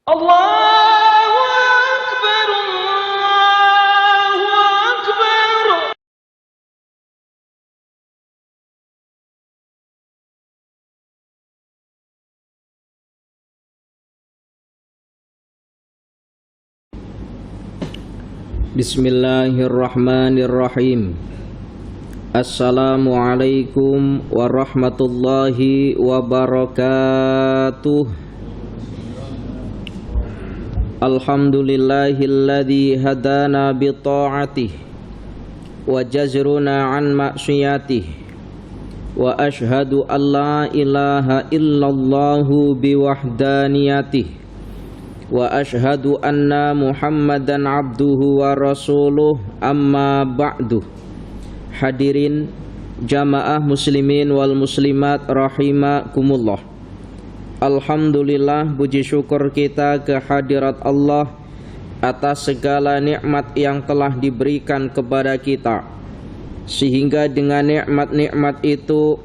Allahu Akbar, Allahu Akbar. Bismillahirrahmanirrahim. Assalamualaikum warahmatullahi wabarakatuh. Alhamdulillahilladzi hadana bi ta'atihi wa jazruna an ma'siyatihi wa ashhadu an la ilaha illallahu bi wahdaniyatihi wa ashhadu anna Muhammadan abduhu wa rasuluh, amma ba'du. Hadirin jamaah muslimin wal muslimat rahimakumullah. Alhamdulillah, puji syukur kita kehadirat Allah atas segala nikmat yang telah diberikan kepada kita, sehingga dengan nikmat-nikmat itu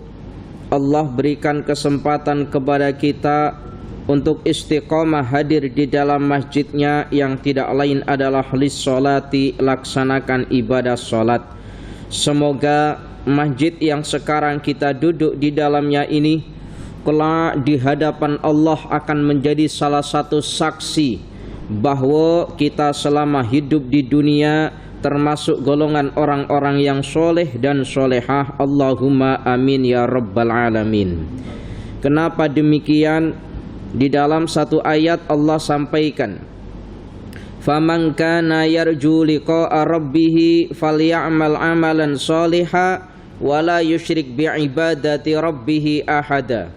Allah berikan kesempatan kepada kita untuk istiqomah hadir di dalam masjidnya yang tidak lain adalah lissolati, laksanakan ibadah sholat. Semoga masjid yang sekarang kita duduk di dalamnya ini kelak di hadapan Allah akan menjadi salah satu saksi bahwa kita selama hidup di dunia termasuk golongan orang-orang yang soleh dan solehah. Allahumma amin ya rabbal alamin. Kenapa demikian? Di dalam satu ayat Allah sampaikan, "Faman kana yarju liqa'a rabbih falyamal amalan shalihan wa la yusyrik bi'ibadati rabbih ahada."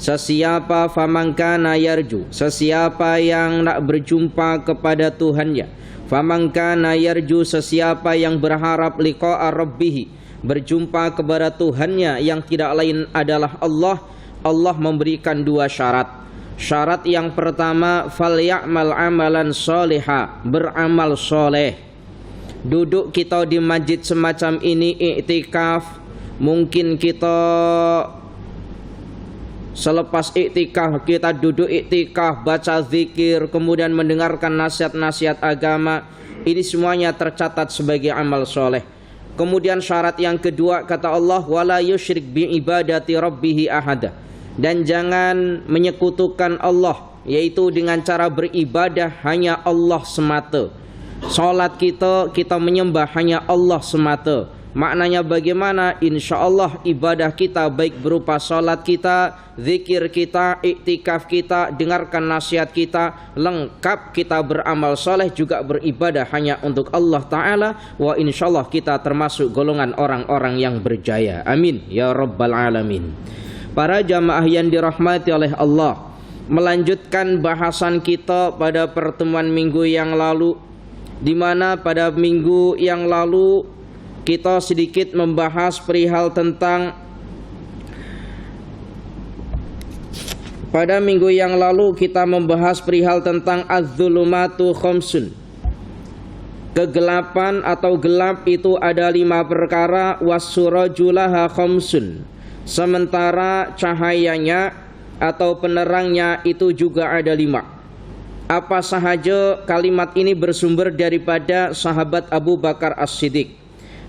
Sesiapa faman kana yarju, sesiapa yang nak berjumpa kepada Tuhannya, faman kana yarju, sesiapa yang berharap liqa'a rabbih, berjumpa kepada Tuhannya yang tidak lain adalah Allah. Allah memberikan dua syarat. Syarat yang pertama, falyamal amalan sholiha, beramal soleh. Duduk kita di masjid semacam ini iktikaf, mungkin kita selepas iktikaf kita duduk iktikaf, baca zikir, kemudian mendengarkan nasihat-nasihat agama. Ini semuanya tercatat sebagai amal soleh. Kemudian syarat yang kedua, kata Allah, wala yusyrik bi ibadati rabbih ahada, dan jangan menyekutukan Allah, yaitu dengan cara beribadah hanya Allah semata. Salat kita menyembah hanya Allah semata. Maknanya bagaimana? Insya Allah ibadah kita baik berupa salat kita, zikir kita, iktikaf kita, dengarkan nasihat kita, lengkap kita beramal soleh juga beribadah hanya untuk Allah Ta'ala. Wa insya Allah kita termasuk golongan orang-orang yang berjaya. Amin ya rabbal alamin. Para jamaah yang dirahmati oleh Allah, melanjutkan bahasan kita pada pertemuan minggu yang lalu, di mana pada minggu yang lalu kita sedikit membahas perihal tentang az-zulumatu khamsun. Kegelapan atau gelap itu ada 5 perkara, was-surajulaha khamsun. Sementara cahayanya atau penerangnya itu juga ada 5. Apa sahaja? Kalimat ini bersumber daripada sahabat Abu Bakar As-Siddiq.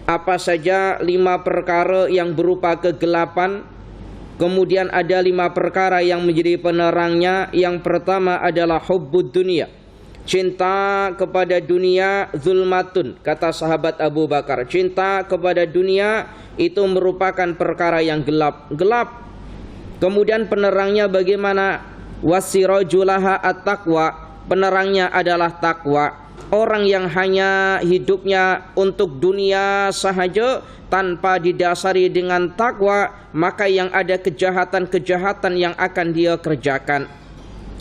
Apa saja 5 perkara yang berupa kegelapan? Kemudian ada 5 perkara yang menjadi penerangnya. Yang pertama adalah hubbud dunia, cinta kepada dunia. Zulmatun, kata sahabat Abu Bakar, cinta kepada dunia itu merupakan perkara yang gelap. Kemudian penerangnya bagaimana? Wasirajulaha at-taqwa, penerangnya adalah takwa. Orang yang hanya hidupnya untuk dunia sahaja tanpa didasari dengan takwa, maka yang ada kejahatan-kejahatan yang akan dia kerjakan.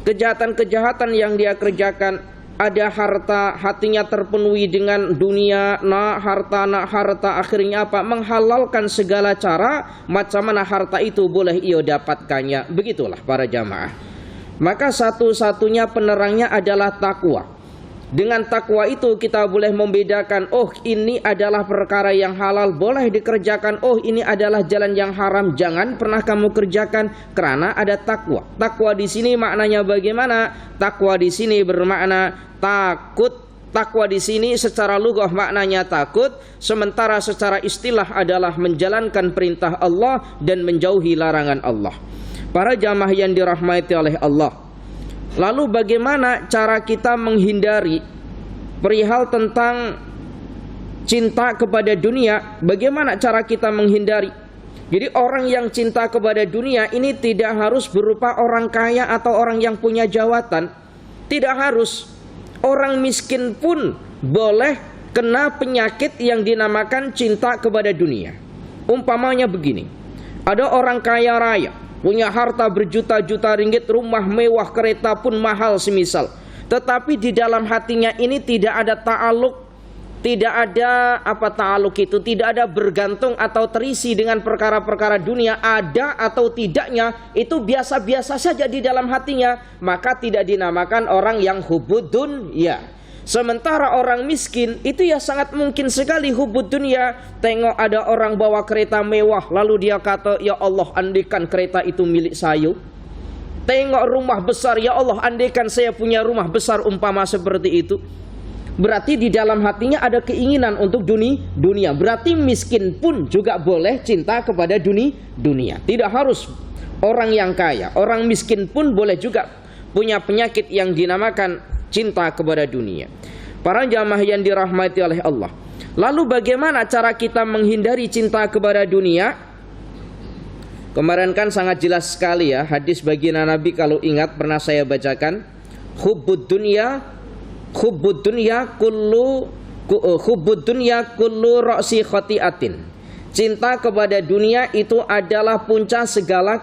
Kejahatan-kejahatan yang dia kerjakan, ada harta, hatinya terpenuhi dengan dunia, nak harta, akhirnya apa? Menghalalkan segala cara, macam mana harta itu boleh ia dapatkannya. Begitulah para jamaah. Maka satu-satunya penerangnya adalah takwa. Dengan takwa itu kita boleh membedakan, oh ini adalah perkara yang halal, boleh dikerjakan. Oh ini adalah jalan yang haram, jangan pernah kamu kerjakan, karena ada takwa. Takwa di sini maknanya bagaimana? Takwa di sini bermakna takut. Takwa di sini secara lughah maknanya takut, sementara secara istilah adalah menjalankan perintah Allah dan menjauhi larangan Allah. Para jamaah yang dirahmati oleh Allah, lalu bagaimana cara kita menghindari perihal tentang cinta kepada dunia? Bagaimana cara kita menghindari? Jadi orang yang cinta kepada dunia ini tidak harus berupa orang kaya atau orang yang punya jawatan. Tidak harus. Orang miskin pun boleh kena penyakit yang dinamakan cinta kepada dunia. Umpamanya begini, ada orang kaya raya, punya harta berjuta-juta ringgit, rumah mewah, kereta pun mahal semisal. Tetapi di dalam hatinya ini tidak ada ta'aluk, tidak ada ta'aluk itu, tidak ada bergantung atau terisi dengan perkara-perkara dunia. Ada atau tidaknya itu biasa-biasa saja di dalam hatinya, maka tidak dinamakan orang yang hubud dunya. Sementara orang miskin itu ya sangat mungkin sekali hubud dunya. Tengok ada orang bawa kereta mewah, lalu dia kata, ya Allah andaikan kereta itu milik saya. Tengok rumah besar, ya Allah andaikan saya punya rumah besar, umpama seperti itu. Berarti di dalam hatinya ada keinginan untuk dunia. Berarti miskin pun juga boleh cinta kepada dunia. Tidak harus orang yang kaya. Orang miskin pun boleh juga punya penyakit yang dinamakan cinta kepada dunia. Para jamaah yang dirahmati oleh Allah, lalu bagaimana cara kita menghindari cinta kepada dunia? Kemarin kan sangat jelas sekali ya, hadis baginda Nabi kalau ingat pernah saya bacakan, hubbud dunya kullu ra'si khati'atin. Cinta kepada dunia itu adalah puncak segala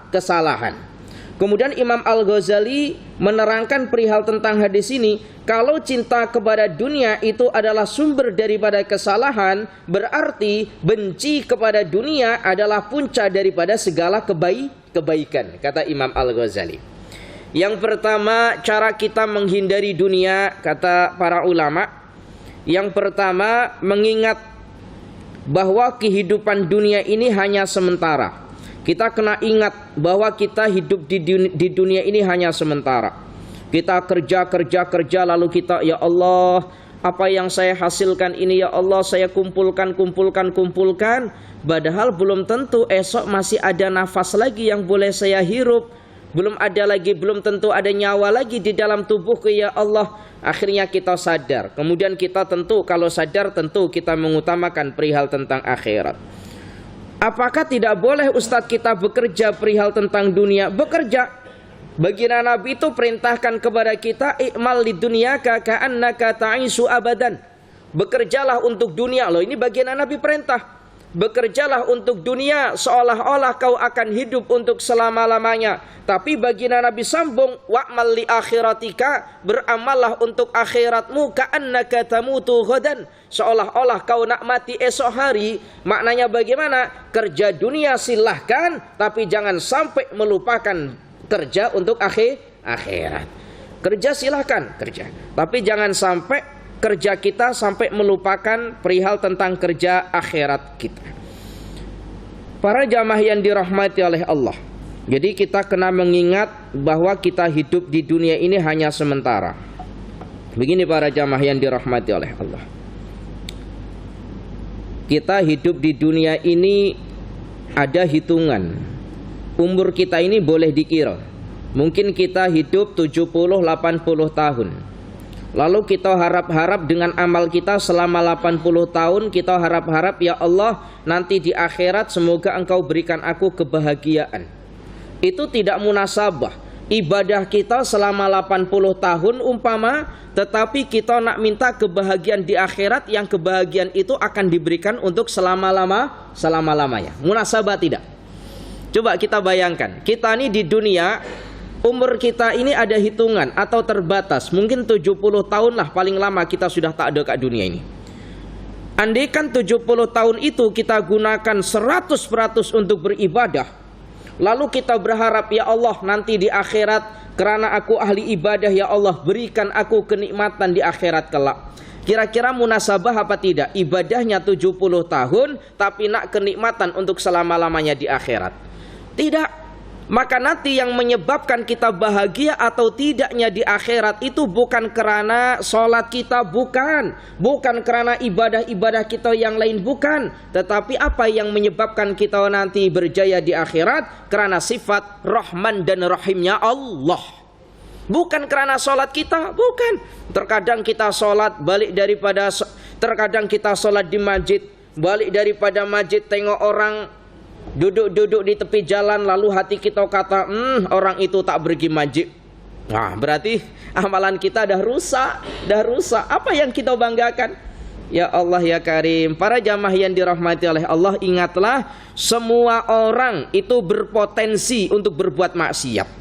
kesalahan. Kemudian Imam Al-Ghazali menerangkan perihal tentang hadis ini, kalau cinta kepada dunia itu adalah sumber daripada kesalahan, berarti benci kepada dunia adalah puncak daripada segala kebaikan, kata Imam Al-Ghazali. Yang pertama, cara kita menghindari dunia, kata para ulama, yang pertama mengingat bahwa kehidupan dunia ini hanya sementara. Kita kena ingat bahwa kita hidup di dunia ini hanya sementara. Kita kerja lalu kita, ya Allah, apa yang saya hasilkan ini ya Allah saya kumpulkan. Padahal belum tentu esok masih ada nafas lagi yang boleh saya hirup. Belum tentu ada nyawa lagi di dalam tubuhku ya Allah. Akhirnya kita sadar. Kemudian kita tentu, kalau sadar tentu kita mengutamakan perihal tentang akhirat. Apakah tidak boleh Ustadz kita bekerja perihal tentang dunia? Bekerja. Baginda Nabi itu perintahkan kepada kita, i'mal lidunyaka ka'annaka ta'isu abadan. Bekerjalah untuk dunia. Loh, ini baginda Nabi perintah. Bekerjalah untuk dunia seolah-olah kau akan hidup untuk selama-lamanya. Tapi baginda Nabi sambung, wa'mal li akhiratika, beramallah untuk akhiratmu, ka'annaka tamutu ghadan, seolah-olah kau nak mati esok hari. Maknanya bagaimana? Kerja dunia silahkan, tapi jangan sampai melupakan kerja untuk akhirat. Kerja silahkan kerja, tapi jangan sampai kerja kita sampai melupakan perihal tentang kerja akhirat kita. Para jamaah yang dirahmati oleh Allah, jadi kita kena mengingat bahwa kita hidup di dunia ini hanya sementara. Begini para jamaah yang dirahmati oleh Allah, kita hidup di dunia ini ada hitungan. Umur kita ini boleh dikira. Mungkin kita hidup 70-80 tahun. Lalu kita harap-harap dengan amal kita selama 80 tahun, kita harap-harap ya Allah nanti di akhirat semoga engkau berikan aku kebahagiaan. Itu tidak munasabah. Ibadah kita selama 80 tahun umpama, tetapi kita nak minta kebahagiaan di akhirat, yang kebahagiaan itu akan diberikan untuk selama-lamanya. Munasabah tidak? Coba kita bayangkan, kita ini di dunia, umur kita ini ada hitungan atau terbatas. Mungkin 70 tahun lah paling lama kita sudah tak ada kat dunia ini. Andaikan 70 tahun itu kita gunakan 100% untuk beribadah, Lalu kita berharap, ya Allah nanti di akhirat karena aku ahli ibadah, ya Allah berikan aku kenikmatan di akhirat kelak. Kira-kira munasabah apa tidak? Ibadahnya 70 tahun tapi nak kenikmatan untuk selama-lamanya di akhirat? Tidak. Maka nanti yang menyebabkan kita bahagia atau tidaknya di akhirat itu bukan karena sholat kita, bukan karena ibadah-ibadah kita yang lain, bukan. Tetapi apa yang menyebabkan kita nanti berjaya di akhirat? Karena sifat Rahman dan Rahimnya Allah. Bukan karena sholat kita, bukan. Terkadang kita sholat terkadang kita sholat di masjid, balik daripada masjid tengok orang duduk di tepi jalan, lalu hati kita kata, orang itu tak pergi masjid. Nah, berarti amalan kita dah rusak. Apa yang kita banggakan? Ya Allah ya Karim, para jamaah yang dirahmati oleh Allah, ingatlah semua orang itu berpotensi untuk berbuat maksiat.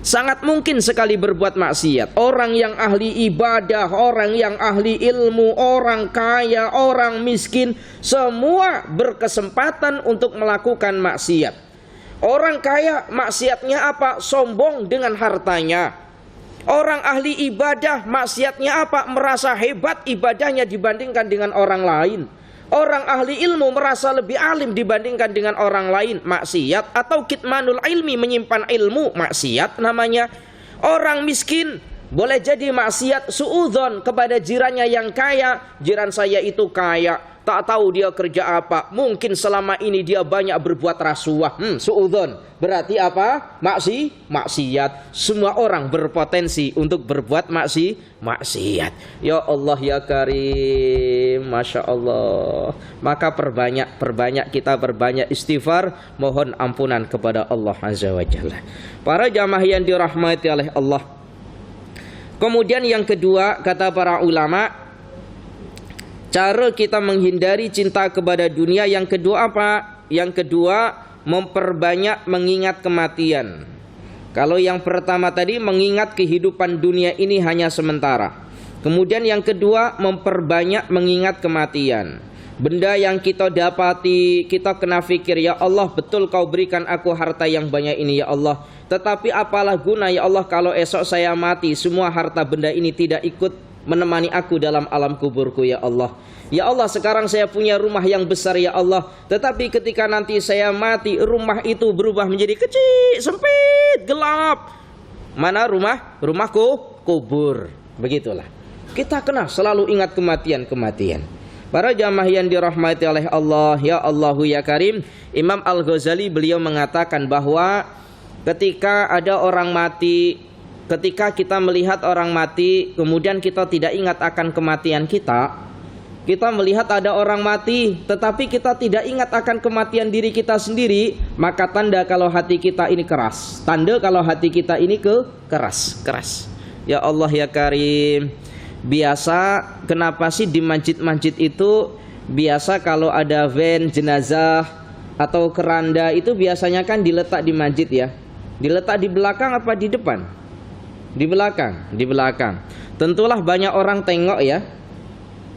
Sangat mungkin sekali berbuat maksiat. Orang yang ahli ibadah, orang yang ahli ilmu, orang kaya, orang miskin, semua berkesempatan untuk melakukan maksiat. Orang kaya maksiatnya apa? Sombong dengan hartanya. Orang ahli ibadah maksiatnya apa? Merasa hebat ibadahnya dibandingkan dengan orang lain. Orang ahli ilmu merasa lebih alim dibandingkan dengan orang lain, maksiat. Atau kitmanul ilmi, menyimpan ilmu, maksiat namanya. Orang miskin boleh jadi maksiat suudzon kepada jirannya yang kaya. Jiran saya itu kaya, tak tahu dia kerja apa, mungkin selama ini dia banyak berbuat rasuah. Suudzon berarti apa? Maksiat. Semua orang berpotensi untuk berbuat maksiat. Ya Allah ya Karim, Masya Allah. Maka kita perbanyak istighfar, mohon ampunan kepada Allah Azza wa Jalla. Para jamaah yang dirahmati oleh Allah, kemudian yang kedua, kata para ulama, cara kita menghindari cinta kepada dunia yang kedua apa? Yang kedua, memperbanyak mengingat kematian. Kalau yang pertama tadi mengingat kehidupan dunia ini hanya sementara. Kemudian yang kedua, memperbanyak mengingat kematian. Benda yang kita dapati, kita kena fikir, ya Allah betul kau berikan aku harta yang banyak ini ya Allah. Tetapi apalah guna ya Allah kalau esok saya mati, semua harta benda ini tidak ikut menemani aku dalam alam kuburku ya Allah. Ya Allah sekarang saya punya rumah yang besar ya Allah, tetapi ketika nanti saya mati rumah itu berubah menjadi kecil, sempit, gelap. Mana rumahku? Kubur. Begitulah. Kita kena selalu ingat kematian. Para jamaah yang dirahmati oleh Allah, ya Allahu ya Karim, Imam Al-Ghazali beliau mengatakan bahwa ketika ada orang mati, ketika kita melihat orang mati, kemudian kita tidak ingat akan kematian kita. Kita melihat ada orang mati, tetapi kita tidak ingat akan kematian diri kita sendiri, maka tanda kalau hati kita ini keras. Tanda kalau hati kita ini keras. Ya Allah ya Karim, biasa kenapa sih di masjid-masjid itu biasa kalau ada van jenazah atau keranda itu biasanya kan diletak di masjid ya. Diletak di belakang apa di depan? Di belakang. Tentulah banyak orang tengok ya.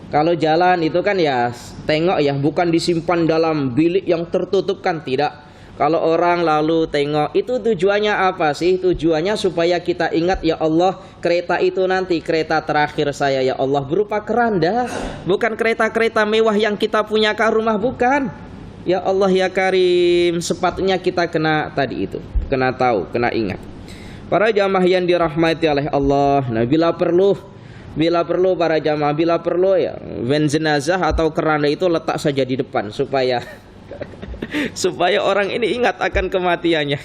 Kalau jalan itu kan ya tengok ya, bukan disimpan dalam bilik yang tertutup kan, tidak. Kalau orang lalu tengok, itu tujuannya apa sih? Tujuannya supaya kita ingat ya Allah, kereta itu nanti kereta terakhir saya ya Allah, berupa keranda, bukan kereta-kereta mewah yang kita punya ke rumah, bukan. Ya Allah ya Karim, sepatutnya kita kena tadi itu, kena tahu, kena ingat. Para jamaah yang dirahmati oleh Allah, nah bila perlu para jamaah, bila perlu ya van jenazah atau keranda itu letak saja di depan supaya orang ini ingat akan kematiannya.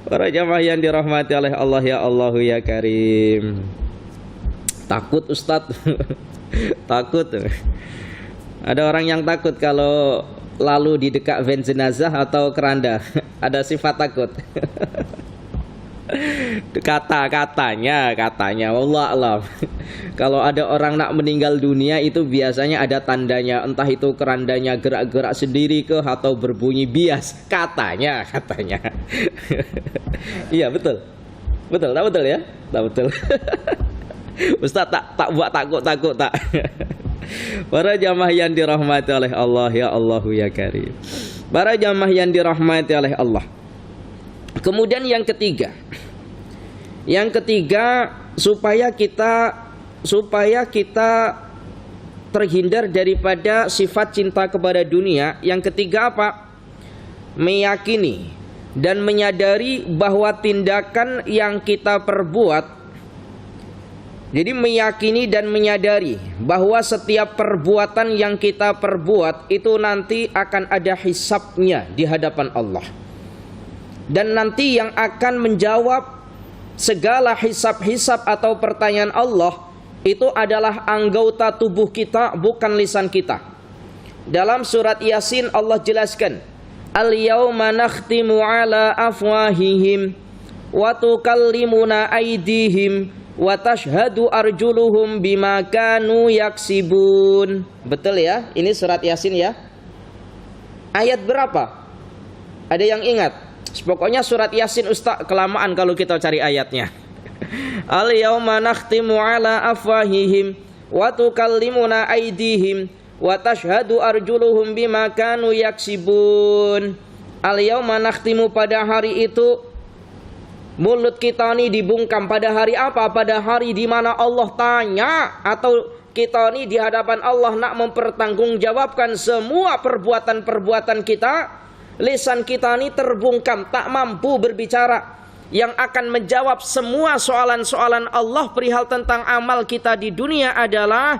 Para jamaah yang dirahmati oleh Allah, ya Allahu ya Karim. Takut Ustadz. Takut. Ada orang yang takut kalau lalu di dekat van jenazah atau keranda. Ada sifat takut. Katanya wallah alam, kalau ada orang nak meninggal dunia itu biasanya ada tandanya, entah itu kerandanya gerak-gerak sendiri ke atau berbunyi bias, katanya iya betul tak betul ya, tak betul. Ustaz tak buat takut tak. Para jamaah yang dirahmati oleh Allah, ya Allahu ya Karim. Para jamaah yang dirahmati oleh Allah. Kemudian yang ketiga, supaya kita terhindar daripada sifat cinta kepada dunia. Yang ketiga apa? Meyakini dan menyadari bahwa tindakan yang kita perbuat. Jadi meyakini dan menyadari bahwa setiap perbuatan yang kita perbuat itu nanti akan ada hisabnya di hadapan Allah. Dan nanti yang akan menjawab segala hisab-hisab atau pertanyaan Allah itu adalah anggota tubuh kita, bukan lisan kita. Dalam surat Yasin Allah jelaskan, Al-yawma nakhtimu ala afwahihim wa tukallimuna aydihim wa tashhadu arjuluhum bima kanu yaksibun. Betul ya? Ini surat Yasin ya. Ayat berapa? Ada yang ingat? Pokoknya surat Yasin Ustaz kelamaan kalau kita cari ayatnya. Al-yawma nakhtimu ala afwahihim wa tukallimuna aydihim wa tashhadu arjuluhum bima kanu yaksibun. Al-yawma nakhtimu, pada hari itu mulut kita ini dibungkam. Pada hari apa? Pada hari di mana Allah tanya, atau kita ini di hadapan Allah nak mempertanggungjawabkan semua perbuatan-perbuatan kita. Lisan kita ini terbungkam, tak mampu berbicara. Yang akan menjawab semua soalan-soalan Allah perihal tentang amal kita di dunia adalah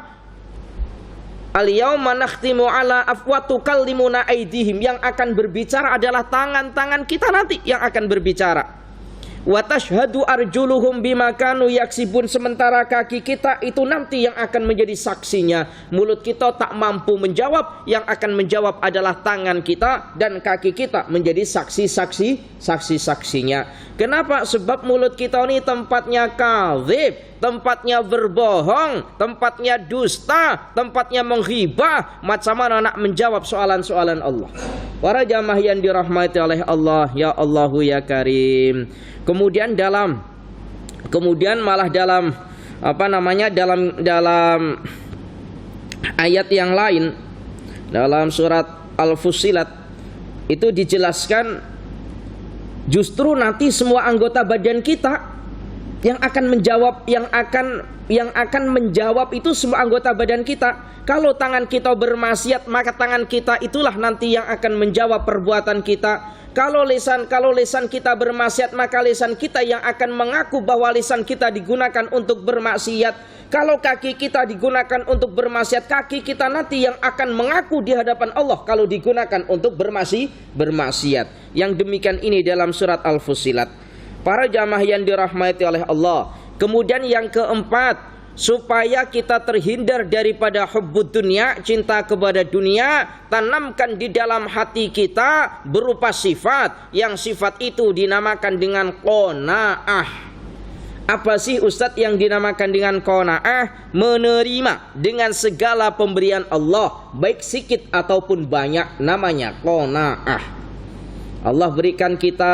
Al-yawma nakhtimu ala afwatukallimuna aydihim. Yang akan berbicara adalah tangan-tangan kita nanti yang akan berbicara. Wa tashhadu arjuluhum bima kanu yaksibun. Sementara kaki kita itu nanti yang akan menjadi saksinya. Mulut kita tak mampu menjawab, yang akan menjawab adalah tangan kita, dan kaki kita menjadi saksi-saksinya. Kenapa? Sebab mulut kita ini tempatnya kadzib, tempatnya berbohong, tempatnya dusta, tempatnya menghibah. Macam mana nak menjawab soalan-soalan Allah? Para jamaah yang dirahmati oleh Allah, ya Allahu ya Karim. Kemudian malah dalam ayat yang lain, dalam surat Al-Fussilat itu dijelaskan justru nanti semua anggota badan kita yang akan menjawab itu semua anggota badan kita. Kalau tangan kita bermaksiat, maka tangan kita itulah nanti yang akan menjawab perbuatan kita. Kalau lisan kita bermaksiat, maka lisan kita yang akan mengaku bahwa lisan kita digunakan untuk bermaksiat. Kalau kaki kita digunakan untuk bermaksiat, kaki kita nanti yang akan mengaku di hadapan Allah kalau digunakan untuk bermaksiat. Yang demikian ini dalam surat Al-Fussilat. Para jamaah yang dirahmati oleh Allah. Kemudian yang keempat, supaya kita terhindar daripada hubbud dunia, cinta kepada dunia, tanamkan di dalam hati kita berupa sifat, yang sifat itu dinamakan dengan qanaah. Apa sih Ustadz yang dinamakan dengan qanaah? Menerima dengan segala pemberian Allah, baik sedikit ataupun banyak, namanya qanaah. Allah berikan kita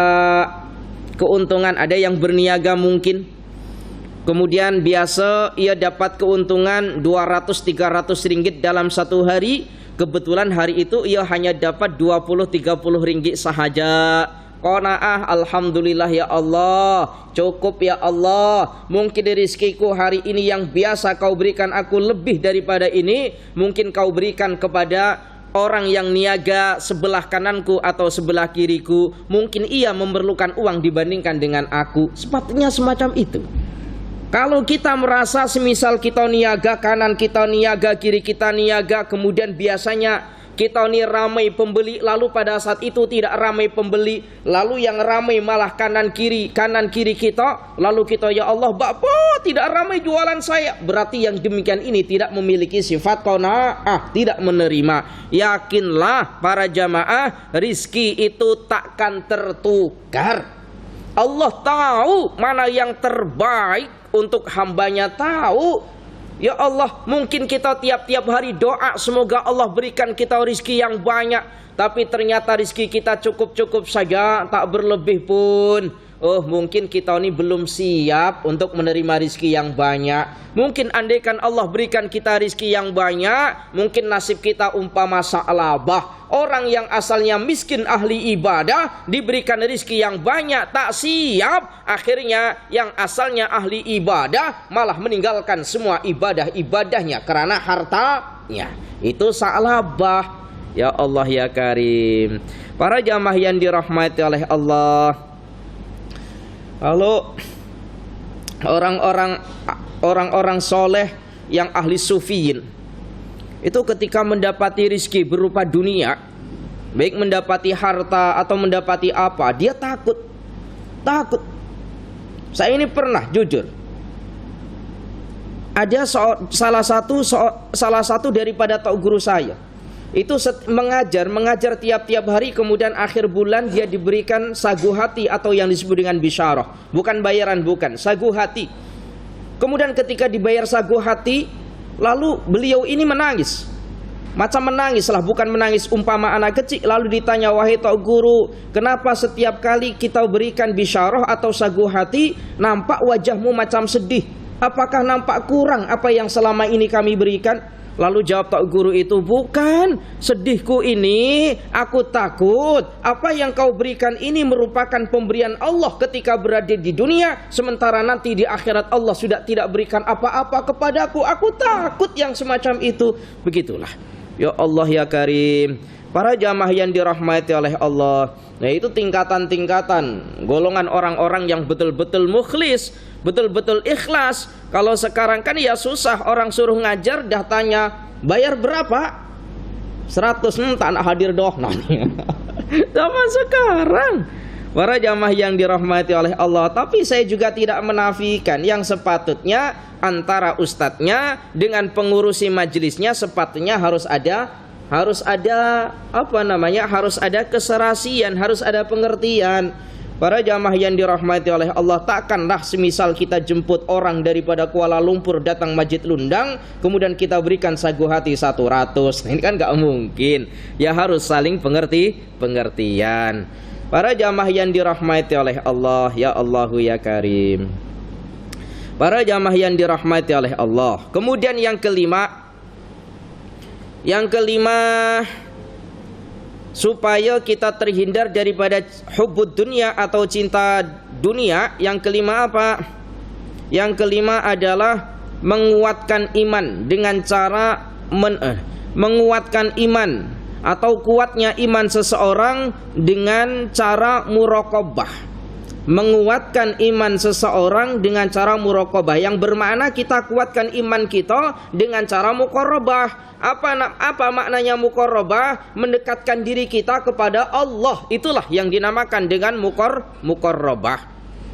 keuntungan, ada yang berniaga mungkin, kemudian biasa ia dapat keuntungan 200-300 ringgit dalam satu hari. Kebetulan hari itu ia hanya dapat 20-30 ringgit sahaja. Qanaah, alhamdulillah ya Allah, cukup ya Allah. Mungkin rezekiku hari ini yang biasa kau berikan aku lebih daripada ini. Mungkin kau berikan kepada orang yang niaga sebelah kananku atau sebelah kiriku. Mungkin ia memerlukan uang dibandingkan dengan aku. Sepatutnya semacam itu. Kalau kita merasa semisal kita niaga, kanan kita niaga, kiri kita niaga, kemudian biasanya kita ini ramai pembeli, lalu pada saat itu tidak ramai pembeli, lalu yang ramai malah kanan kiri kita, lalu kita ya Allah Bapak tidak ramai jualan saya, berarti yang demikian ini tidak memiliki sifat qanaah, tidak menerima. Yakinlah para jamaah, rizki itu takkan tertukar. Allah tahu mana yang terbaik untuk hambanya, tahu. Ya Allah, mungkin kita tiap-tiap hari doa semoga Allah berikan kita rizki yang banyak, tapi ternyata rizki kita cukup-cukup saja, tak berlebih pun. Oh, mungkin kita ini belum siap untuk menerima rizki yang banyak. Mungkin andaikan Allah berikan kita rizki yang banyak, mungkin nasib kita umpama Sa'labah, orang yang asalnya miskin ahli ibadah, diberikan rizki yang banyak, tak siap. Akhirnya yang asalnya ahli ibadah malah meninggalkan semua ibadah-ibadahnya karena hartanya. Itu Sa'labah. Ya Allah ya Karim. Para jamaah yang dirahmati oleh Allah, kalau orang-orang soleh yang ahli sufiyin itu ketika mendapati rizki berupa dunia, baik mendapati harta atau mendapati apa, dia takut. Saya ini pernah jujur, ada salah satu daripada tok guru saya itu mengajar tiap-tiap hari, kemudian akhir bulan dia diberikan sagu hati atau yang disebut dengan bisyarah, bukan bayaran, bukan, sagu hati. Kemudian ketika dibayar sagu hati, lalu beliau ini menangis, macam menangis lah, bukan menangis umpama anak kecil. Lalu ditanya, wahai tok guru, kenapa setiap kali kita berikan bisyarah atau sagu hati, nampak wajahmu macam sedih? Apakah nampak kurang apa yang selama ini kami berikan? Lalu jawab tok guru itu, bukan, sedihku ini aku takut apa yang kau berikan ini merupakan pemberian Allah ketika berada di dunia, sementara nanti di akhirat Allah sudah tidak berikan apa-apa kepadaku. Aku takut yang semacam itu. Begitulah. Ya Allah ya Karim. Para jamaah yang dirahmati oleh Allah, nah itu tingkatan-tingkatan golongan orang-orang yang betul-betul mukhlis, betul-betul ikhlas. Kalau sekarang kan ya susah, orang suruh ngajar dah tanya bayar berapa, 100, tak nak hadir doh. Nah, zaman sekarang para jamaah yang dirahmati oleh Allah. Tapi saya juga tidak menafikan yang sepatutnya antara ustadznya dengan pengurusi majelisnya sepatutnya harus ada harus ada keserasian, harus ada pengertian. Para jamaah yang dirahmati oleh Allah, takkanlah semisal kita jemput orang daripada Kuala Lumpur datang Masjid Lundang, kemudian kita berikan sagu hati 100. Ini kan gak mungkin. Ya harus saling pengertian. Para jamaah yang dirahmati oleh Allah, ya Allahu ya Karim. Para jamaah yang dirahmati oleh Allah. Kemudian yang kelima, supaya kita terhindar daripada hubbud dunia atau cinta dunia, yang kelima apa? Yang kelima adalah menguatkan iman dengan cara menguatkan iman atau kuatnya iman seseorang dengan cara muraqabah. Menguatkan iman seseorang dengan cara muraqabah, yang bermakna kita kuatkan iman kita dengan cara muqarrabah. Apa maknanya muqarrabah? Mendekatkan diri kita kepada Allah. Itulah yang dinamakan dengan muqarrabah.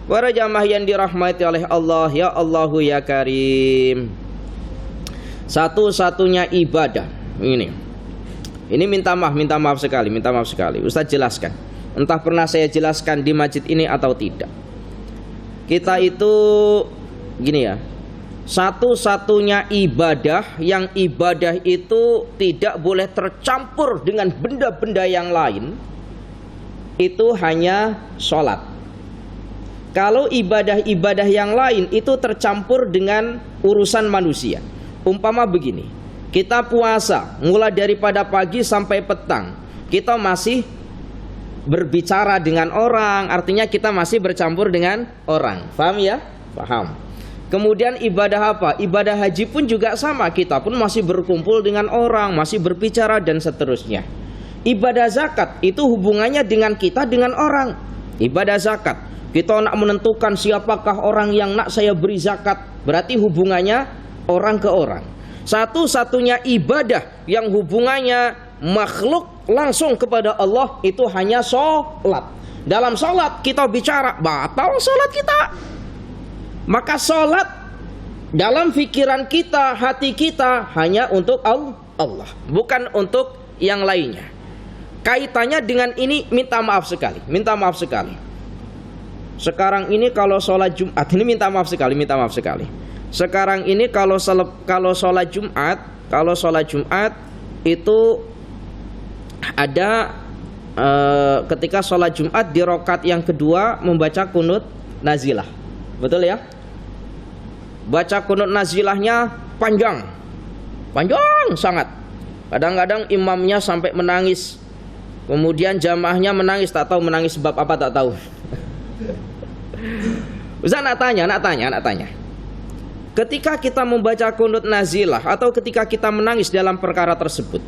Para jamaah yang dirahmati oleh Allah, ya Allahu ya Karim. Satu-satunya ibadah ini minta maaf sekali. Ustaz jelaskan. Entah pernah saya jelaskan di masjid ini atau tidak. Kita itu gini ya, satu-satunya ibadah yang ibadah itu tidak boleh tercampur dengan benda-benda yang lain, itu hanya sholat. Kalau ibadah-ibadah yang lain itu tercampur dengan urusan manusia. Umpama begini, kita puasa mulai daripada pagi sampai petang, kita masih berbicara dengan orang, artinya kita masih bercampur dengan orang. Paham ya? Paham. Kemudian ibadah apa? Ibadah haji pun juga sama, kita pun masih berkumpul dengan orang, masih berbicara dan seterusnya. Ibadah zakat itu hubungannya dengan kita dengan orang. Ibadah zakat, kita nak menentukan siapakah orang yang nak saya beri zakat, berarti hubungannya orang ke orang. Satu-satunya ibadah yang hubungannya makhluk langsung kepada Allah itu hanya sholat. Dalam sholat kita bicara, batal sholat kita. Maka sholat dalam pikiran kita, hati kita hanya untuk Allah, bukan untuk yang lainnya. Kaitannya dengan ini minta maaf sekali. Sekarang ini kalau sholat Jumat, ini minta maaf sekali. Sekarang ini kalau sholat Jumat itu ada ketika sholat Jumat di rakaat yang kedua membaca kunut nazilah. Betul ya? Baca kunut nazilahnya panjang sangat. Kadang-kadang imamnya sampai menangis. Kemudian jamaahnya menangis, tak tahu menangis sebab apa, tak tahu. Ustaz nak tanya. Ketika kita membaca kunut nazilah atau ketika kita menangis dalam perkara tersebut,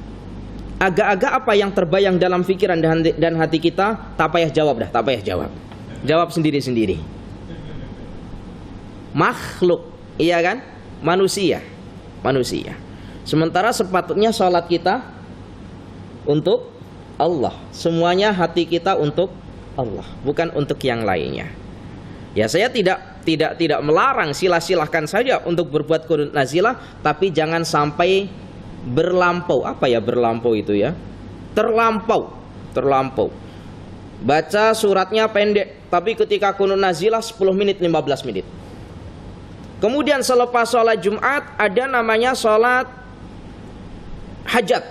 agak-agak apa yang terbayang dalam pikiran dan hati kita? Tak payah jawab. Jawab sendiri-sendiri. Makhluk, iya kan? Manusia. Sementara sepatutnya sholat kita untuk Allah. Semuanya hati kita untuk Allah, bukan untuk yang lainnya. Ya, saya tidak melarang, silahkan saja untuk berbuat kunut nazilah, tapi jangan sampai berlampau. Apa ya berlampau itu ya? Terlampau. Baca suratnya pendek, tapi ketika kunut nazilah 10 menit, 15 menit. Kemudian selepas sholat Jumat ada namanya sholat hajat.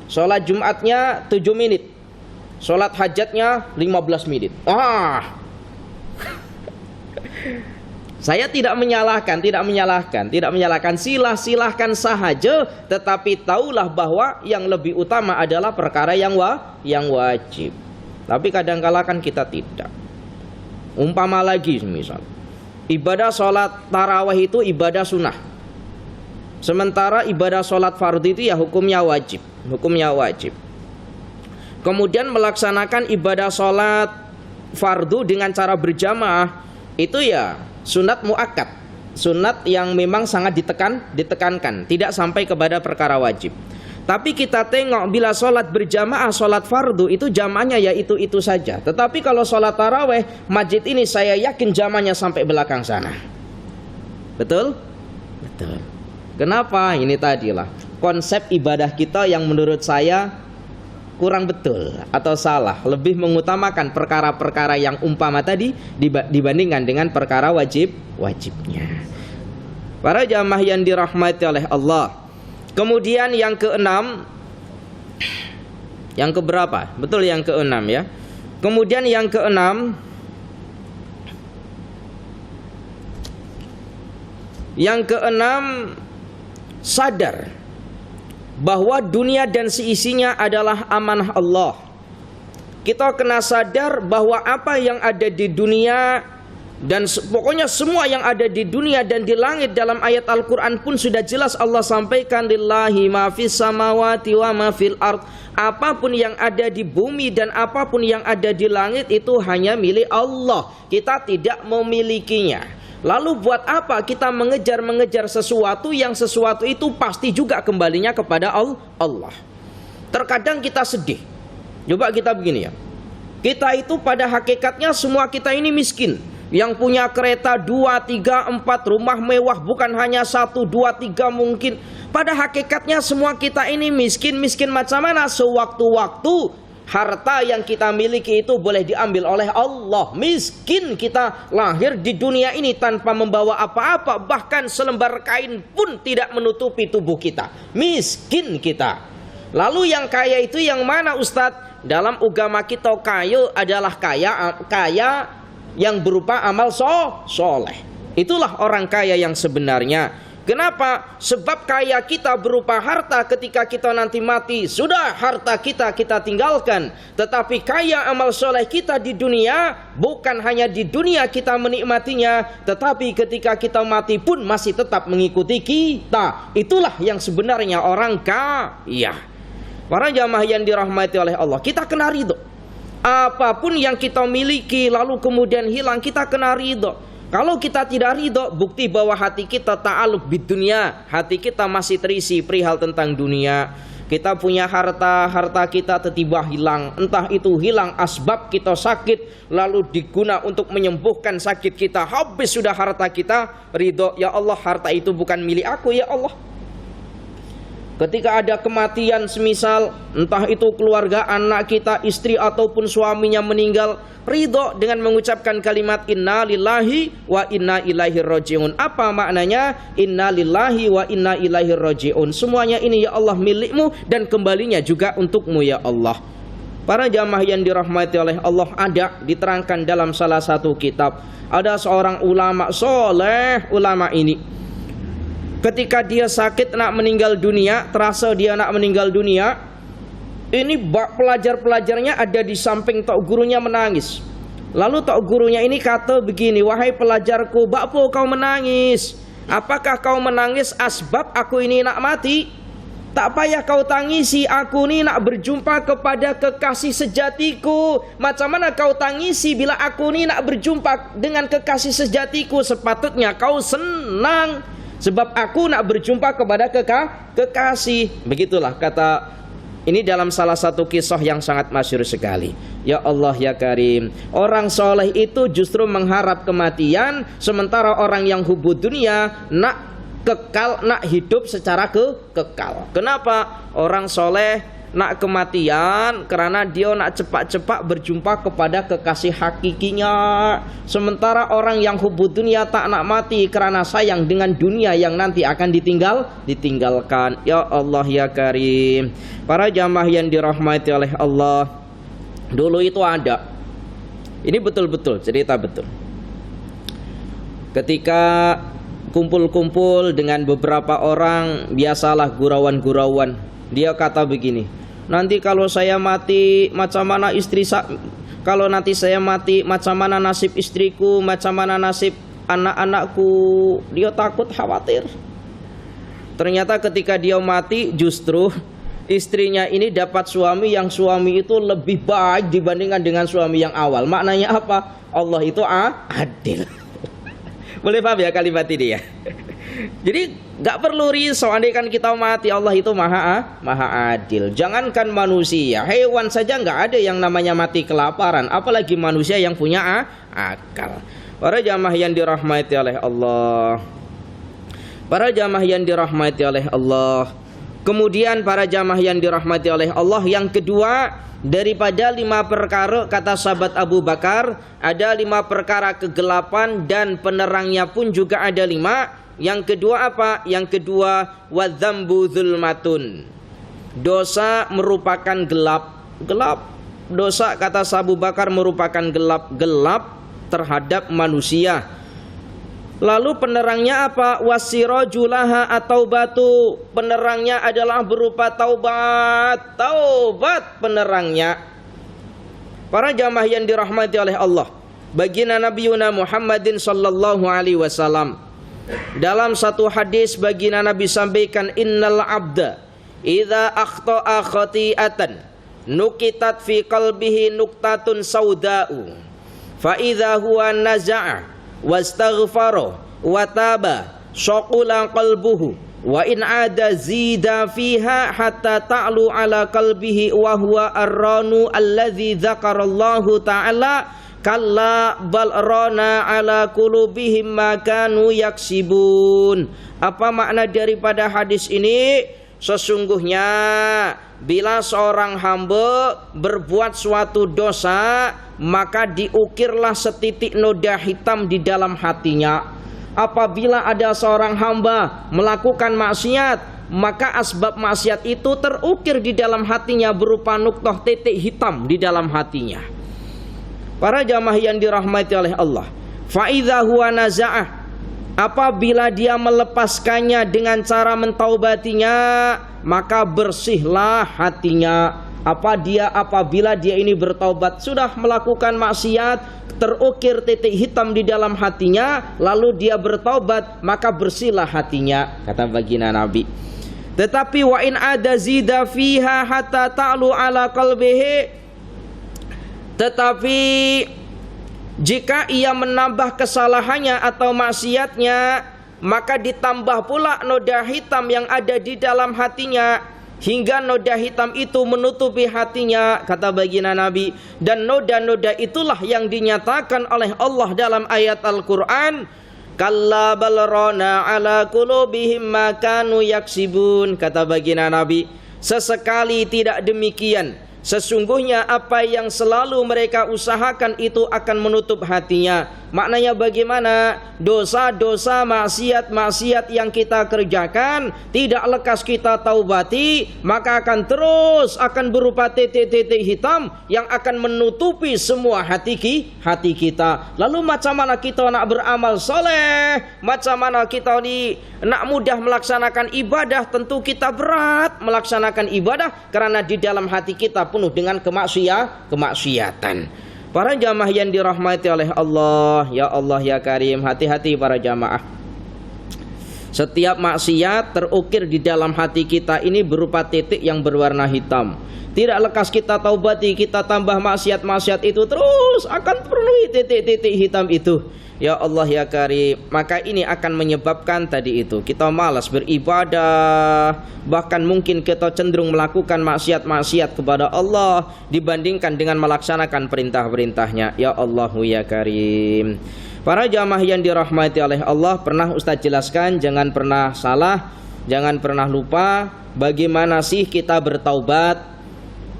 Sholat Jumatnya 7 menit, sholat hajatnya 15 menit. Saya tidak menyalahkan, silahkan sahaja, tetapi tahulah bahwa yang lebih utama adalah perkara yang wajib. Tapi kadang-kala kan kita tidak. Umpama lagi misal, ibadah sholat tarawih itu ibadah sunnah, sementara ibadah sholat fardu itu ya hukumnya wajib. Kemudian melaksanakan ibadah sholat fardu dengan cara berjamaah itu ya sunat muakkad, sunat yang memang sangat ditekankan, tidak sampai kepada perkara wajib. Tapi kita tengok bila sholat berjamaah, sholat fardu itu jamaahnya ya itu saja. Tetapi kalau sholat taraweh, masjid ini saya yakin jamaahnya sampai belakang sana. Betul? Kenapa? Ini tadilah konsep ibadah kita yang menurut saya kurang betul atau salah, lebih mengutamakan perkara-perkara yang umpama tadi dibandingkan dengan perkara wajibnya. Para jamaah yang dirahmati oleh Allah. Kemudian yang keenam, yang keberapa? Betul, yang keenam ya. Kemudian yang keenam, sadar bahwa dunia dan seisinya adalah amanah Allah. Kita kena sadar bahwa apa yang ada di dunia dan pokoknya semua yang ada di dunia dan di langit, dalam ayat Al-Quran pun sudah jelas Allah sampaikan, lillahi ma fis samawati wa ma fil ard. Apapun yang ada di bumi dan apapun yang ada di langit itu hanya milik Allah. Kita tidak memilikinya. Lalu buat apa kita mengejar sesuatu yang sesuatu itu pasti juga kembalinya kepada Allah. Terkadang kita sedih. Coba kita begini ya. Kita itu pada hakikatnya semua kita ini miskin. Yang punya kereta 2, 3, 4, rumah mewah, bukan hanya 1, 2, 3 mungkin. Pada hakikatnya semua kita ini miskin macam mana? Sewaktu-waktu harta yang kita miliki itu boleh diambil oleh Allah. Miskin kita, lahir di dunia ini tanpa membawa apa-apa, bahkan selembar kain pun tidak menutupi tubuh kita. Miskin kita. Lalu yang kaya itu yang mana Ustadz? Dalam agama kita kaya adalah kaya yang berupa amal soleh. Itulah orang kaya yang sebenarnya. Kenapa? Sebab kaya kita berupa harta, ketika kita nanti mati, sudah harta kita tinggalkan. Tetapi kaya amal soleh kita di dunia, bukan hanya di dunia kita menikmatinya, tetapi ketika kita mati pun masih tetap mengikuti kita. Itulah yang sebenarnya orang kaya. Para jamaah yang dirahmati oleh Allah, kita kena ridho. Apapun yang kita miliki lalu kemudian hilang, kita kena ridho. Kalau kita tidak ridho, bukti bahwa hati kita ta'alluq bid dunia, hati kita masih terisi perihal tentang dunia. Kita punya harta kita tiba-tiba hilang. Entah itu hilang asbab kita sakit, lalu diguna untuk menyembuhkan sakit kita. Habis sudah harta kita, ridho, ya Allah harta itu bukan milik aku ya Allah. Ketika ada kematian semisal, entah itu keluarga, anak kita, istri ataupun suaminya meninggal, ridho dengan mengucapkan kalimat inna lillahi wa inna ilaihi raji'un. Apa maknanya? Inna lillahi wa inna ilaihi raji'un. Semuanya ini ya Allah milikmu dan kembalinya juga untukmu ya Allah. Para jamaah yang dirahmati oleh Allah, ada diterangkan dalam salah satu kitab, ada seorang ulama soleh. Ulama ini ketika dia sakit nak meninggal dunia, terasa dia nak meninggal dunia, ini pelajar-pelajarnya ada di samping tok gurunya menangis. Lalu tok gurunya ini kata begini, wahai pelajarku, bakpo kau menangis? Apakah kau menangis asbab aku ini nak mati? Tak payah kau tangisi, aku ni nak berjumpa kepada kekasih sejatiku. Macam mana kau tangisi bila aku ni nak berjumpa dengan kekasih sejatiku? Sepatutnya kau senang, sebab aku nak berjumpa kepada kekasih. Begitulah kata ini dalam salah satu kisah yang sangat masyhur sekali. Ya Allah ya Karim, orang soleh itu justru mengharap kematian, sementara orang yang hubud dunia nak kekal, nak hidup secara kekal. Kenapa? Orang soleh nak kematian karena dia nak cepat-cepat berjumpa kepada kekasih hakikinya. Sementara orang yang hubud dunia tak nak mati karena sayang dengan dunia yang nanti akan ditinggalkan. Ya Allah ya Karim, para jamaah yang dirahmati oleh Allah, dulu itu ada, ini betul-betul cerita betul, ketika kumpul-kumpul dengan beberapa orang, biasalah gurauan-gurauan. Dia kata begini, nanti kalau saya mati macam mana kalau nanti saya mati macam mana nasib istriku, macam mana nasib anak-anakku. Dia takut, khawatir. Ternyata ketika dia mati, justru istrinya ini dapat suami yang suami itu lebih baik dibandingkan dengan suami yang awal. Maknanya apa? Allah itu adil. Boleh paham ya kalimat ini ya? Jadi gak perlu risau, andaikan kita mati, Allah itu maha adil. Jangankan manusia, hewan saja gak ada yang namanya mati kelaparan, apalagi manusia yang punya akal. Para jamaah yang dirahmati oleh Allah, para jamaah yang dirahmati oleh Allah. Kemudian para jamaah yang dirahmati oleh Allah, yang kedua, daripada 5 perkara, kata sahabat Abu Bakar, ada 5 perkara kegelapan dan penerangnya pun juga ada 5. Yang kedua apa? Yang kedua, wadzambu zulmatun. Dosa merupakan gelap. Dosa, kata Abu Bakar, merupakan gelap terhadap manusia. Lalu penerangnya apa? Wasirajulaha atau batu. Penerangnya adalah berupa taubat. Taubat penerangnya. Para jamaah yang dirahmati oleh Allah, baginda Nabiuna Muhammadin sallallahu alaihi wasallam, dalam satu hadis baginda Nabi sampaikan, innal abda idza akhta'a khati'atan nukitat fi qalbihi nuktatun sauda'u fa idza huwa naza'a wastaghfara wa taba syaqula qalbuhu wa in ada zida fiha hatta ta'lu ala qalbihi wa huwa ar-ranu alladzi dzakarallahu ta'ala kalla bal rana ala qulubihim ma kanu yaksibun. Apa makna daripada hadis ini? Sesungguhnya bila seorang hamba berbuat suatu dosa, maka diukirlah setitik noda hitam di dalam hatinya. Apabila ada seorang hamba melakukan maksiat, maka asbab maksiat itu terukir di dalam hatinya berupa nuktah titik hitam di dalam hatinya. Para jamaah yang dirahmati oleh Allah, fa idza huwa naza'ah, apabila dia melepaskannya dengan cara mentaubatinya, maka bersihlah hatinya. Apabila dia ini bertaubat, sudah melakukan maksiat, terukir titik hitam di dalam hatinya, lalu dia bertaubat, maka bersihlah hatinya, kata baginda Nabi. Tetapi wa in ada zida fiha hatta ta'lu ala qalbihi, tetapi jika ia menambah kesalahannya atau maksiatnya, maka ditambah pula noda hitam yang ada di dalam hatinya, hingga noda hitam itu menutupi hatinya, kata baginda Nabi. Dan noda-noda itulah yang dinyatakan oleh Allah dalam ayat Al-Quran, kalla bal rana ala qulubihim ma kanu yaksibun, kata baginda Nabi. Sesekali tidak demikian, Sesungguhnya apa yang selalu mereka usahakan itu akan menutup hatinya. Maknanya bagaimana? Dosa-dosa, maksiat-maksiat yang kita kerjakan tidak lekas kita taubati, maka akan terus berupa titik-titik hitam yang akan menutupi semua hati kita. Lalu macam mana kita nak beramal soleh? Macam mana kita nak mudah melaksanakan ibadah? Tentu kita berat melaksanakan ibadah karena di dalam hati kita penuh dengan kemaksiatan. Para jamaah yang dirahmati oleh Allah, ya Allah ya Karim, hati-hati para jamaah. Setiap maksiat terukir di dalam hati kita ini berupa titik yang berwarna hitam. Tidak lekas kita taubati, kita tambah maksiat-maksiat itu terus akan penuhi titik-titik hitam itu. Ya Allah ya Karim, maka ini akan menyebabkan tadi itu kita malas beribadah, bahkan mungkin kita cenderung melakukan maksiat-maksiat kepada Allah dibandingkan dengan melaksanakan perintah-perintahnya. Ya Allah ya Karim. Para jamaah yang dirahmati oleh Allah, pernah Ustaz jelaskan jangan pernah salah, jangan pernah lupa bagaimana sih kita bertaubat.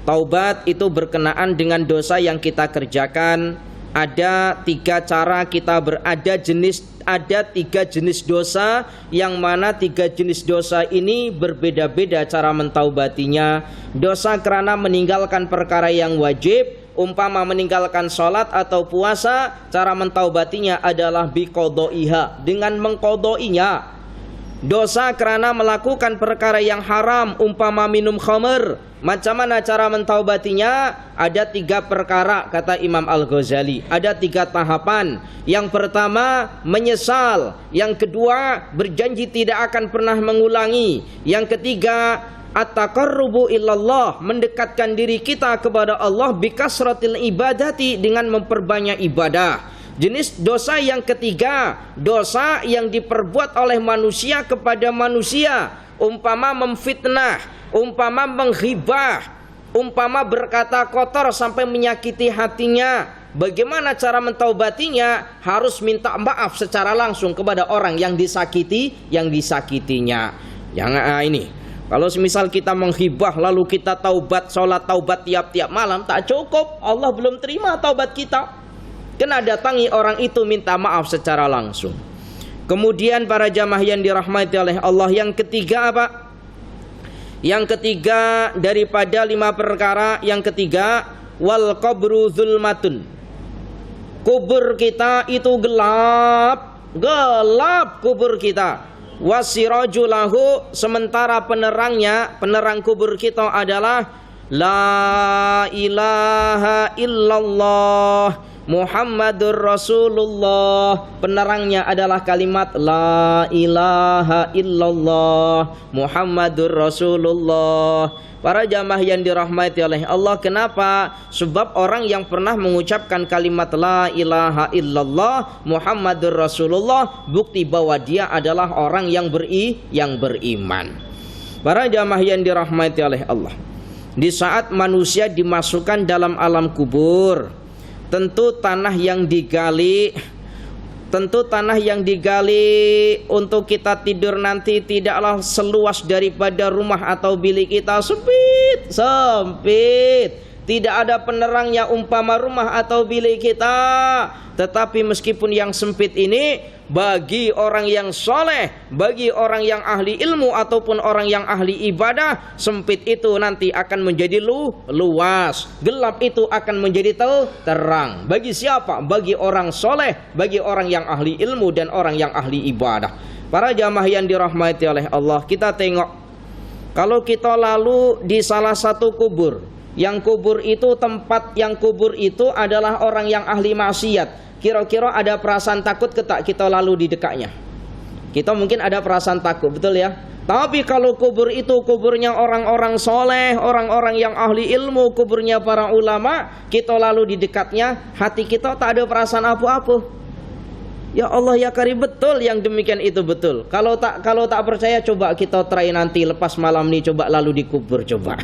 Taubat itu berkenaan dengan dosa yang kita kerjakan. Ada tiga cara kita ada tiga jenis dosa, yang mana tiga jenis dosa ini berbeda-beda cara mentaubatinya. Dosa karena meninggalkan perkara yang wajib, umpama meninggalkan sholat atau puasa, cara mentaubatinya adalah biqodaiha, dengan mengqodainya. Dosa karena melakukan perkara yang haram, umpama minum khamr, macam mana cara mentaubatinya? Ada tiga perkara, kata Imam Al-Ghazali. Ada tiga tahapan. Yang pertama, menyesal. Yang kedua, berjanji tidak akan pernah mengulangi. Yang ketiga, at-taqarrubu illallah, mendekatkan diri kita kepada Allah bikasratil ibadati, dengan memperbanyak ibadah. Jenis dosa yang ketiga, dosa yang diperbuat oleh manusia kepada manusia, umpama memfitnah, umpama menghibah, umpama berkata kotor sampai menyakiti hatinya. Bagaimana cara mentaubatinya? Harus minta maaf secara langsung kepada orang yang disakitinya. Ini, kalau semisal kita menghibah lalu kita taubat, sholat taubat tiap-tiap malam, tak cukup. Allah belum terima taubat kita. Kena datangi orang itu minta maaf secara langsung. Kemudian para jamaah yang dirahmati oleh Allah, yang ketiga apa? Yang ketiga daripada 5 perkara, yang ketiga, wal qabru zulmatun. Kubur kita itu gelap kubur kita. Wasirajulahu, sementara penerang kubur kita adalah la ilaha illallah Muhammadur Rasulullah. Penerangnya adalah kalimat la ilaha illallah Muhammadur Rasulullah. Para jamaah yang dirahmati oleh Allah, kenapa? Sebab orang yang pernah mengucapkan kalimat la ilaha illallah Muhammadur Rasulullah, bukti bahwa dia adalah orang yang beriman. Para jamaah yang dirahmati oleh Allah, di saat manusia dimasukkan dalam alam kubur, tentu tanah yang digali untuk kita tidur nanti tidaklah seluas daripada rumah atau bilik kita. Sempit. Tidak ada penerangnya umpama rumah atau bilik kita. Tetapi meskipun yang sempit ini, bagi orang yang soleh, bagi orang yang ahli ilmu ataupun orang yang ahli ibadah, sempit itu nanti akan menjadi luas, gelap itu akan menjadi terang. Bagi siapa? Bagi orang soleh, bagi orang yang ahli ilmu dan orang yang ahli ibadah. Para jamaah yang dirahmati oleh Allah, kita tengok, kalau kita lalu di salah satu kubur, yang kubur itu adalah orang yang ahli maksiat, kira-kira ada perasaan takut ketak kita lalu di dekatnya? Kita mungkin ada perasaan takut, betul ya? Tapi kalau kubur itu kuburnya orang-orang soleh, orang-orang yang ahli ilmu, kuburnya para ulama, kita lalu di dekatnya, hati kita tak ada perasaan apa-apa. Ya Allah ya Karim, betul yang demikian itu betul. Kalau tak percaya, coba kita try nanti lepas malam ini, coba lalu dikubur coba.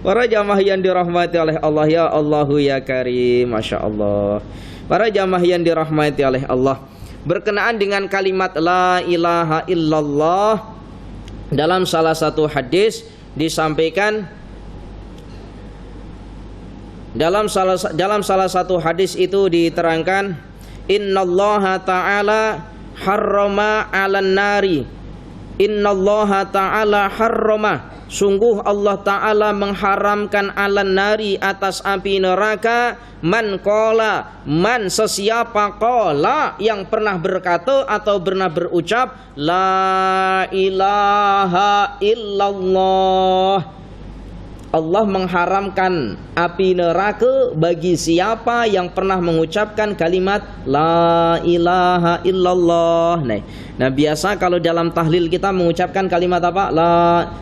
Para jamaah yang dirahmati oleh Allah, ya Allahu ya Karim, Masya Allah. Para jamaah yang dirahmati oleh Allah, berkenaan dengan kalimat la ilaha illallah, dalam salah satu hadis disampaikan dalam salah satu hadis itu diterangkan, innallaha ta'ala harrama 'alan nari. Innallaha ta'ala harrama, sungguh Allah Ta'ala mengharamkan 'alan nari, atas api neraka, man qala, man sesiapa qala yang pernah berkata atau pernah berucap la ilaha illallah. Allah mengharamkan api neraka bagi siapa yang pernah mengucapkan kalimat la ilaha illallah. Nah, biasa kalau dalam tahlil kita mengucapkan kalimat apa?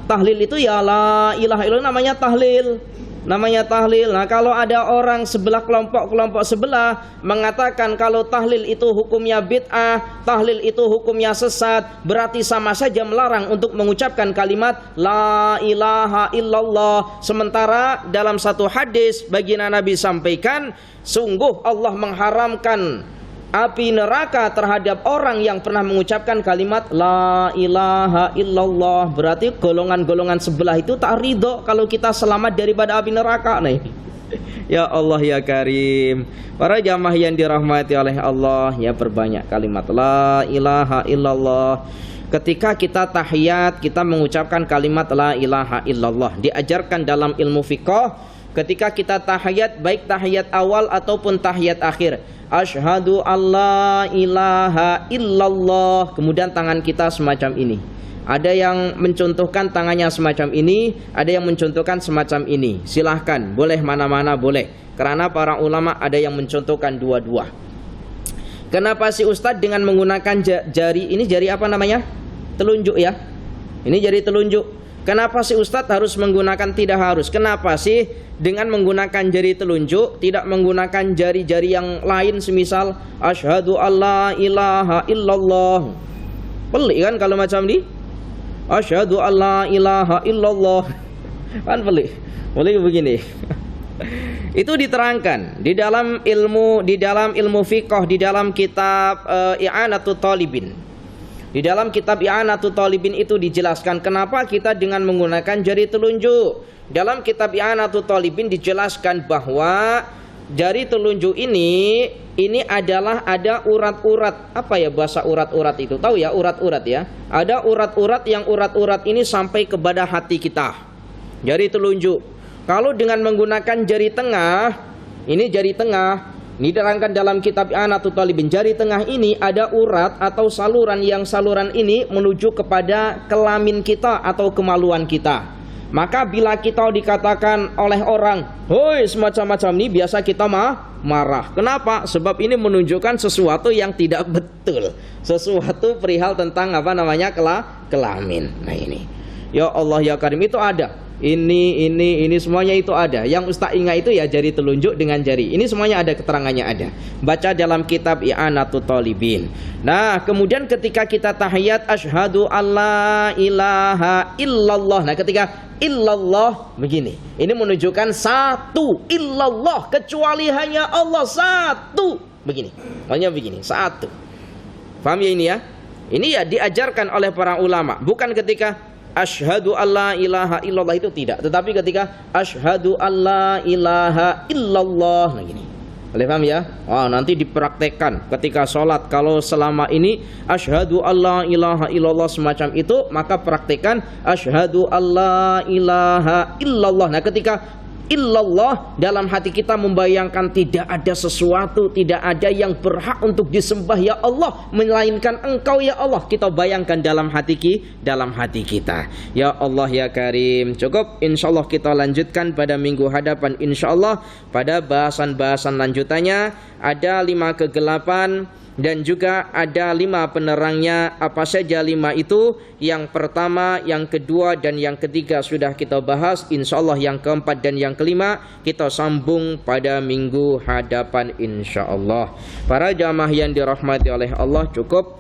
Tahlil itu ya la ilaha illallah, namanya tahlil. Namanya tahlil. Nah, kalau ada orang sebelah kelompok sebelah mengatakan kalau tahlil itu hukumnya bid'ah, tahlil itu hukumnya sesat, berarti sama saja melarang untuk mengucapkan kalimat la ilaha illallah. Sementara dalam satu hadis baginda Nabi sampaikan, sungguh Allah mengharamkan api neraka terhadap orang yang pernah mengucapkan kalimat la ilaha illallah. Berarti golongan-golongan sebelah itu tak ridho kalau kita selamat daripada api neraka. Nih, ya Allah ya Karim. Para jamaah yang dirahmati oleh Allah, ya perbanyak kalimat la ilaha illallah. Ketika kita tahiyat, kita mengucapkan kalimat la ilaha illallah. Diajarkan dalam ilmu fiqh, ketika kita tahiyat, baik tahiyat awal ataupun tahiyat akhir, asyhadu alla ilaha illallah. Kemudian tangan kita semacam ini. Ada yang mencontohkan tangannya semacam ini, ada yang mencontohkan semacam ini. Silahkan, boleh mana-mana boleh. Karena para ulama ada yang mencontohkan dua-dua. Kenapa si Ustadz dengan menggunakan jari, ini jari apa namanya? Telunjuk ya. Ini jari telunjuk. Kenapa si Ustadz harus menggunakan, tidak harus? Kenapa sih dengan menggunakan jari telunjuk, tidak menggunakan jari-jari yang lain, semisal asyhadu alla ilaha illallah? Pelik kan kalau macam ini? Asyhadu alla ilaha illallah. Kan pelik. Boleh begini. Itu diterangkan di dalam ilmu fiqh, di dalam kitab I'anatut Talibin. Di dalam kitab I'anatut Talibin itu dijelaskan kenapa kita dengan menggunakan jari telunjuk. Dalam kitab I'anatut Talibin dijelaskan bahwa jari telunjuk ini adalah ada urat-urat. Apa ya bahasa urat-urat itu? Tahu ya urat-urat ya? Ada urat-urat yang urat-urat ini sampai kepada hati kita. Jari telunjuk. Kalau dengan menggunakan jari tengah, ini jari tengah. Ini diterangkan dalam kitab I'anatut Talibin. Jari tengah ini ada urat atau saluran, yang saluran ini menuju kepada kelamin kita atau kemaluan kita. Maka bila kita dikatakan oleh orang, hoi semacam-macam ini, biasa kita marah. Kenapa? Sebab ini menunjukkan sesuatu yang tidak betul. Sesuatu perihal tentang apa namanya kelamin. Nah ini, ya Allah ya Karim, itu ada. Ini semuanya itu ada. Yang Ustaz ingat itu ya jari telunjuk dengan jari. Ini semuanya ada, keterangannya ada. Baca dalam kitab I'anatut Talibin. Nah, kemudian ketika kita tahiyat asyhadu alla ilaha illallah. Nah, ketika illallah begini, ini menunjukkan satu, illallah, kecuali hanya Allah satu. Begini. Makanya begini, satu. Paham ya ini ya? Ini ya diajarkan oleh para ulama, bukan ketika asyhadu alla ilaha illallah itu tidak, tetapi ketika asyhadu alla ilaha illallah. Nah gini, boleh paham ya? Nanti dipraktekkan ketika sholat. Kalau selama ini asyhadu alla ilaha illallah semacam itu, maka praktekkan asyhadu alla ilaha illallah. Nah ketika illallah, dalam hati kita membayangkan tidak ada sesuatu, tidak ada yang berhak untuk disembah ya Allah melainkan Engkau ya Allah. Kita bayangkan dalam hati kita. Ya Allah ya Karim. Cukup, insyaallah kita lanjutkan pada minggu hadapan insyaallah. Pada bahasan-bahasan lanjutannya ada 5 kegelapan dan juga ada 5 penerangnya. Apa saja 5 itu? Yang pertama, yang kedua, dan yang ketiga sudah kita bahas. InsyaAllah yang keempat dan yang kelima kita sambung pada minggu hadapan insyaAllah. Para jamaah yang dirahmati oleh Allah, cukup.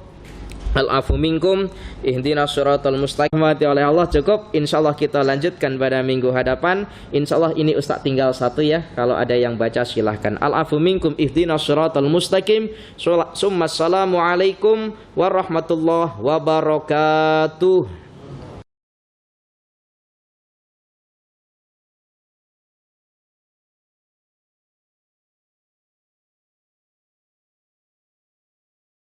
Al-afu minkum, ihdinas siratal mustaqim oleh Allah. Cukup, insyaallah kita lanjutkan pada minggu hadapan. Insyaallah ini Ustaz tinggal 1 ya. Kalau ada yang baca silahkan. Al-afu minkum, ihdinas siratal mustaqim. Summa assalamu alaikum warahmatullahi wabarakatuh.